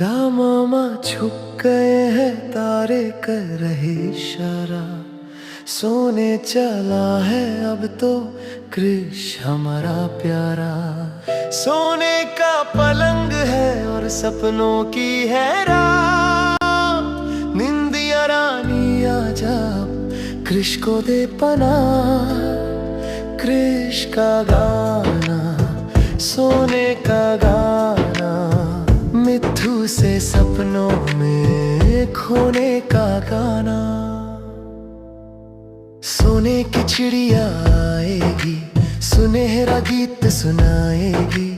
दामामा छुप गए हैं तारे कर रहे इशारा, सोने चला है अब तो कृष हमारा प्यारा। सोने का पलंग है और सपनों की है रात, निंदिया रानी आजा कृष को दे पना। कृष का गाना सोने का गाना, मिट्ठू से सपनों में खोने का गाना। सोने की चिड़िया आएगी, सुनहरा गीत सुनाएगी,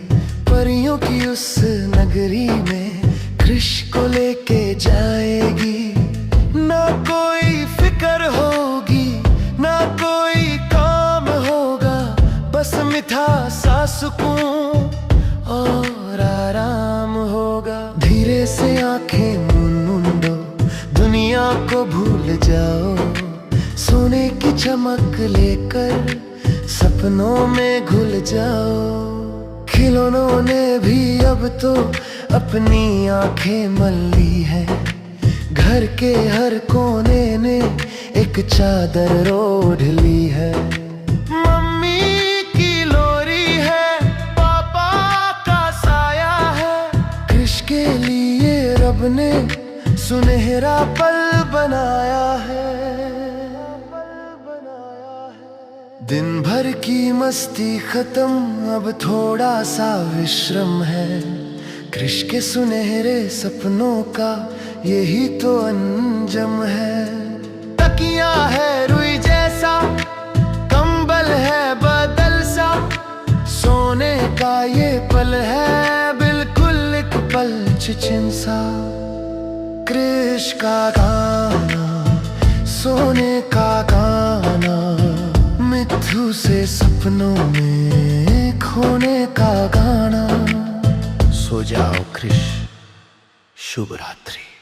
परियों की उस नगरी में कृष को लेके जाएगी। ना कोई फिक्र होगी, ना कोई काम होगा, बस मीठा सा सुकून और आराम होगा। धीरे से आंखें मूंदो, दुनिया को भूल जाओ, सोने की चमक लेकर सपनों में घुल जाओ। खिलौनों ने भी अब तो अपनी आंखें मल ली है, घर के हर कोने ने एक चादर ओढ़ ली है। मम्मी की लोरी है, पापा का साया है, कृष के लिए रब ने सुनहरा पल बनाया है। दिन भर की मस्ती खत्म, अब थोड़ा सा विश्रम है, कृष के सुनहरे सपनों का यही तो अंजम है। तकिया है रुई जैसा, कंबल है बदल सा, सोने का ये पल है बिल्कुल एक पलछिन सा। कृष का गाना सोने का गाना, मिट्ठू से सपनों में खोने का गाना। सो जाओ कृष, शुभ रात्रि।